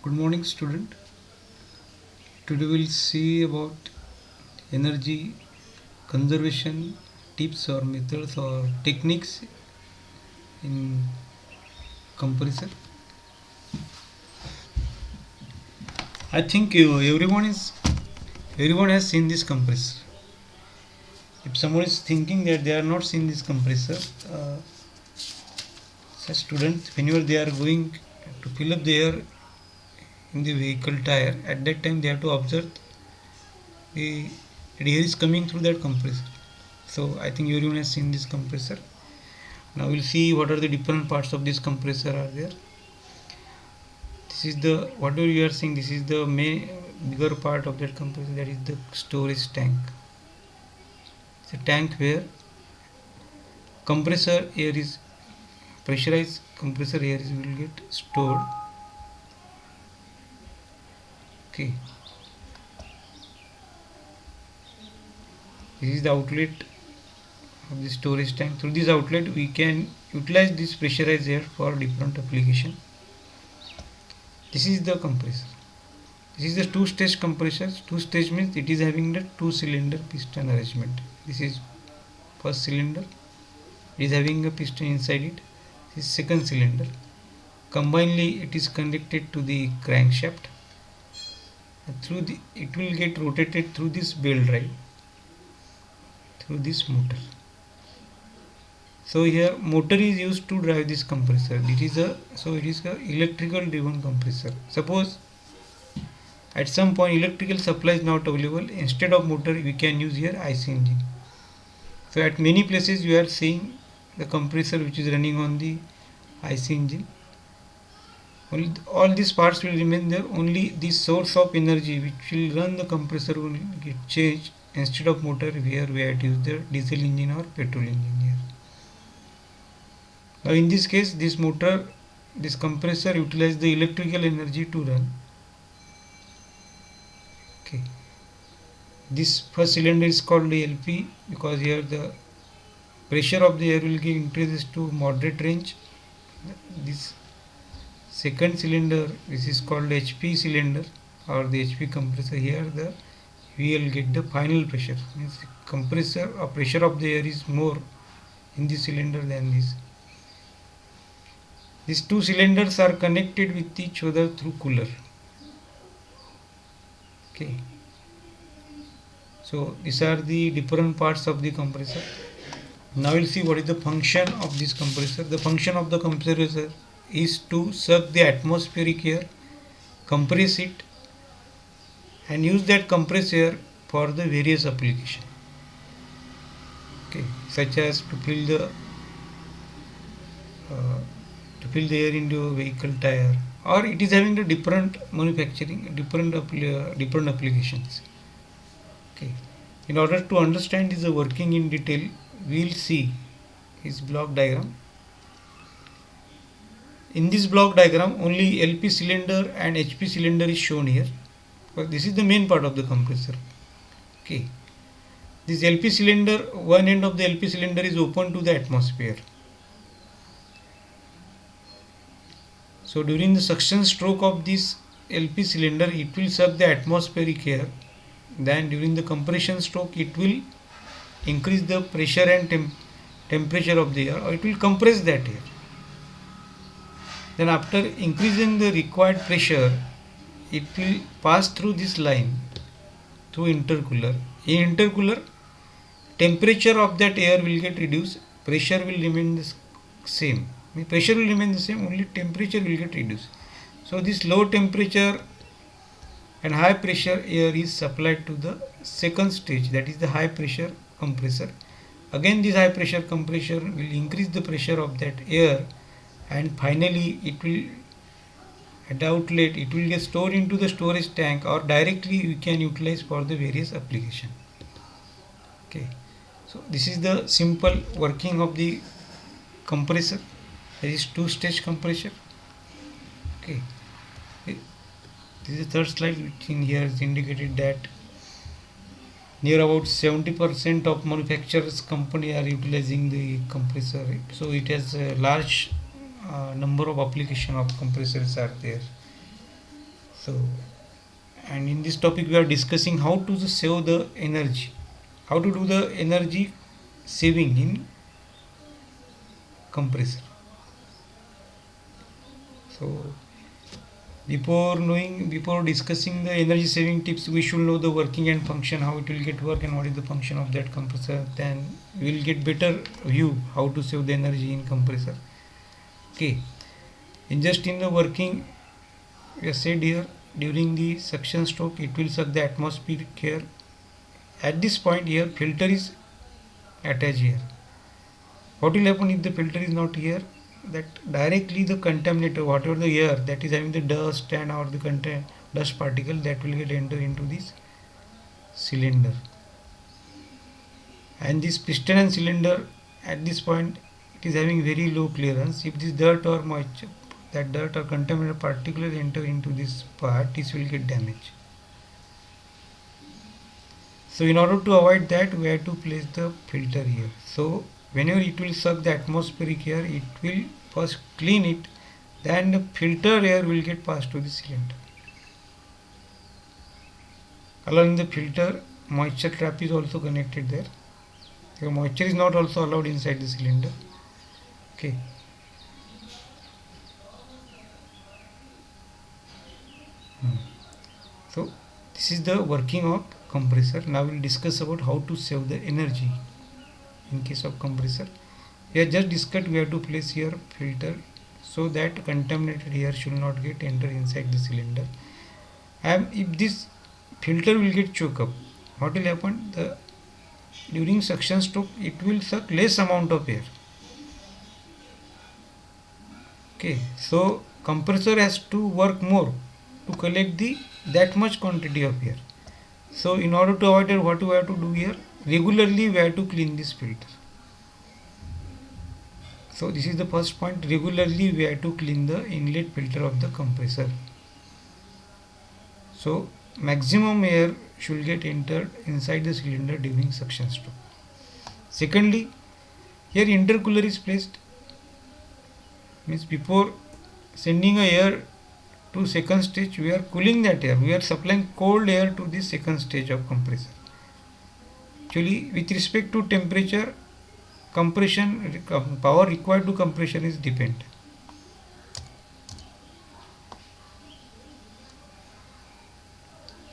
Good morning, student. Today we'll see about energy conservation tips or methods or techniques in compressor. I think everyone has seen this compressor. If someone is thinking that they are not seen this compressor, such students, whenever they are going to fill up the air in the vehicle tire, at that time they have to observe the air is coming through that compressor. So I think everyone has seen this compressor. Now we'll see what are the different parts of this compressor are there. This is the whatever you are seeing. This is the main bigger part of that compressor. That is the storage tank. It's a tank where compressor air is pressurized. Compressor air is will get stored. Okay. This is the outlet of the storage tank. Through this outlet, we can utilize this pressurized air for different application. This is the compressor. This is the two-stage compressor. Two-stage means it is having the two-cylinder piston arrangement. This is first cylinder. It is having a piston inside it. This is second cylinder. Combinedly, it is connected to the crankshaft. It will get rotated through this belt drive, through this motor. So here motor is used to drive this compressor. It is a electrical driven compressor. Suppose at some point electrical supply is not available, instead of motor we can use here IC engine. So at many places you are seeing the compressor which is running on the IC engine. All these parts will remain there, only the source of energy which will run the compressor will get changed. Instead of motor here we have to use the diesel engine or petrol engine here. Now in this case this compressor utilizes the electrical energy to run. Okay. This first cylinder is called the LP because here the pressure of the air will get increases to moderate range. This second cylinder, this is called HP cylinder or the HP compressor. Here we will get the final pressure. Means compressor or pressure of the air is more in this cylinder than this. These two cylinders are connected with each other through cooler. Okay. So these are the different parts of the compressor. Now we'll see what is the function of this compressor. The function of the compressor is to suck the atmospheric air, compress it, and use that compressed air for the various application. Okay, such as to fill the air into a vehicle tire, or it is having the different manufacturing, different applications. Okay, in order to understand this working in detail, we will see his block diagram. In this block diagram, only LP cylinder and HP cylinder is shown here. But this is the main part of the compressor. Okay, this LP cylinder, one end of the LP cylinder is open to the atmosphere. So during the suction stroke of this LP cylinder, it will suck the atmospheric air. Then during the compression stroke, it will increase the pressure and temperature of the air, or it will compress that air. Then after increasing the required pressure, it will pass through this line through intercooler. In intercooler, temperature of that air will get reduced, pressure will remain the same. Pressure will remain the same, only temperature will get reduced. So this low temperature and high pressure air is supplied to the second stage, that is the high pressure compressor. Again this high pressure compressor will increase the pressure of that air, and finally it will at the outlet it will get stored into the storage tank, or directly we can utilize for the various application. Okay, so this is the simple working of the compressor. There is two-stage compressor. Okay, this is the third slide, which in here is indicated that near about 70% of manufacturers company are utilizing the compressor. So it has a large number of application of compressors are there. So, and in this topic we are discussing how to save the energy, how to do the energy saving in compressor. So before discussing the energy saving tips, we should know the working and function, how it will get work and what is the function of that compressor. Then we will get better view how to save the energy in compressor. Okay, in the working, we have said here, during the suction stroke it will suck the atmospheric air. At this point here filter is attached here. What will happen if the filter is not here? That directly the contaminator, whatever the air that is having the dust and or the content dust particle, that will get enter into this cylinder, and this piston and cylinder at this point it is having very low clearance. If this dirt or moisture, that dirt or contaminated particle enter into this part, this will get damaged. So in order to avoid that, we have to place the filter here. So whenever it will suck the atmospheric air, it will first clean it, then the filter air will get passed to the cylinder. Allowing the filter, moisture trap is also connected there. So moisture is not also allowed inside the cylinder. Okay. So this is the working of compressor. Now we'll discuss about how to save the energy in case of compressor. We have just discussed we have to place here filter so that contaminated air should not get enter inside the cylinder. And if this filter will get choked up, what will happen? During suction stroke it will suck less amount of air. Okay, so compressor has to work more to collect that much quantity of air. So in order to avoid it, what we have to do here? Regularly we have to clean this filter. So this is the first point. Regularly we have to clean the inlet filter of the compressor. So maximum air should get entered inside the cylinder during suction stroke. Secondly, here intercooler is placed. Means before sending a air to second stage, we are cooling that air. We are supplying cold air to the second stage of compressor. Actually, with respect to temperature, compression power required to compression is dependent.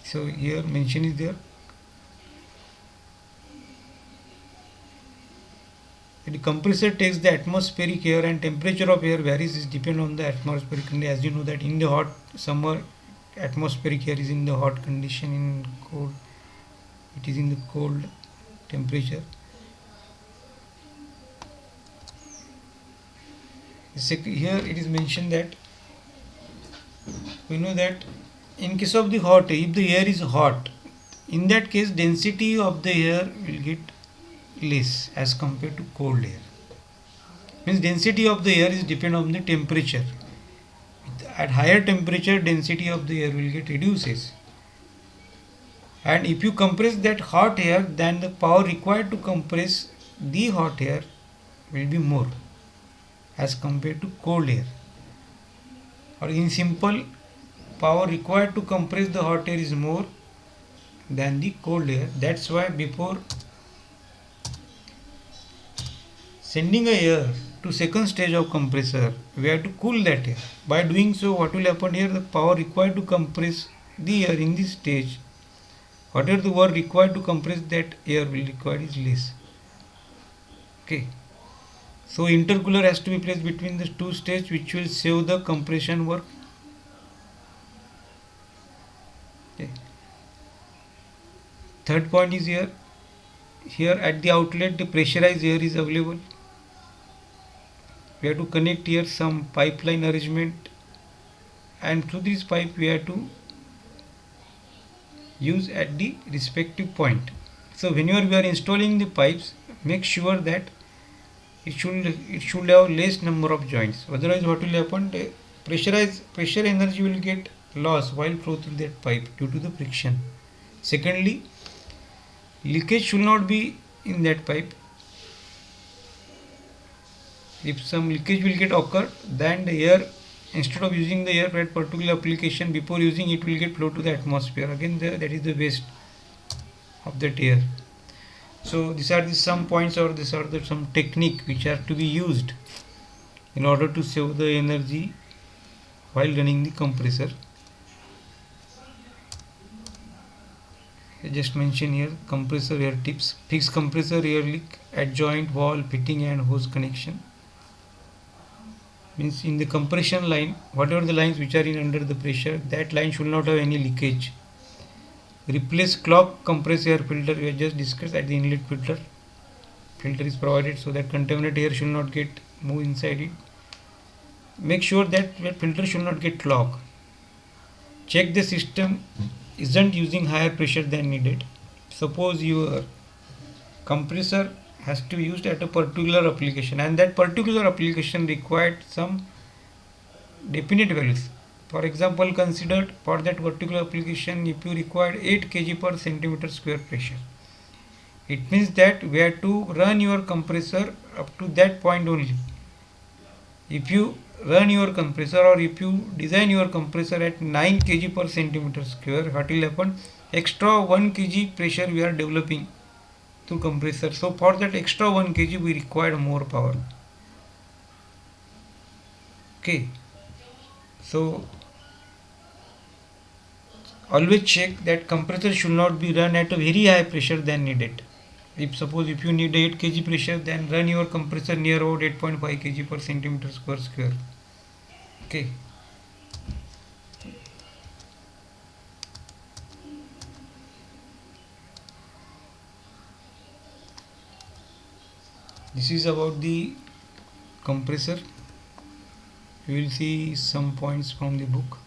So here mention is there. The compressor takes the atmospheric air, and temperature of air varies is depend on the atmospheric condition. As you know that in the hot summer, atmospheric air is in the hot condition, in cold it is in the cold temperature. Here it is mentioned that we know that in case of the hot, if the air is hot, in that case density of the air will get less as compared to cold air. Means density of the air is depend on the temperature. At higher temperature, density of the air will get reduces. And if you compress that hot air, then the power required to compress the hot air will be more as compared to cold air. Or in simple, power required to compress the hot air is more than the cold air. That's why before sending a air to second stage of compressor, we have to cool that air. By doing so, what will happen here? The power required to compress the air in this stage, whatever the work required to compress that air will require is less. Okay. So intercooler has to be placed between the two stages, which will save the compression work. Okay. Third point is here. Here at the outlet, the pressurized air is available. We have to connect here some pipeline arrangement, and through this pipe we have to use at the respective point. So whenever we are installing the pipes, make sure that it should have less number of joints. Otherwise, what will happen? The pressure energy will get lost while flow through that pipe due to the friction. Secondly, leakage should not be in that pipe. If some leakage will get occur, then the air instead of using the air for that particular application, before using it will get flow to the atmosphere. Again, that is the waste of that air. So these are the some points, or these are the some technique which are to be used in order to save the energy while running the compressor. I just mention here compressor air tips: fix compressor air leak at joint, wall, fitting and hose connection. Means in the compression line, whatever the lines which are in under the pressure, that line should not have any leakage. Replace clogged compressed air filter. We have just discussed at the inlet filter. Filter is provided so that contaminated air should not get move inside it. Make sure that filter should not get clogged. Check the system isn't using higher pressure than needed. Suppose your compressor has to be used at a particular application, and that particular application required some definite values. For example, considered for that particular application, if you require 8 kg per centimeter square pressure, it means that we have to run your compressor up to that point only. If you run your compressor, or if you design your compressor at 9 kg per centimeter square, what will happen? Extra 1 kg pressure we are developing through compressor. So for that extra 1 kg we require more power. Okay. So always check that compressor should not be run at a very high pressure than needed. If suppose if you need 8 kg pressure, then run your compressor near about 8.5 kg per centimeter per square. Okay. This is about the compressor. You will see some points from the book.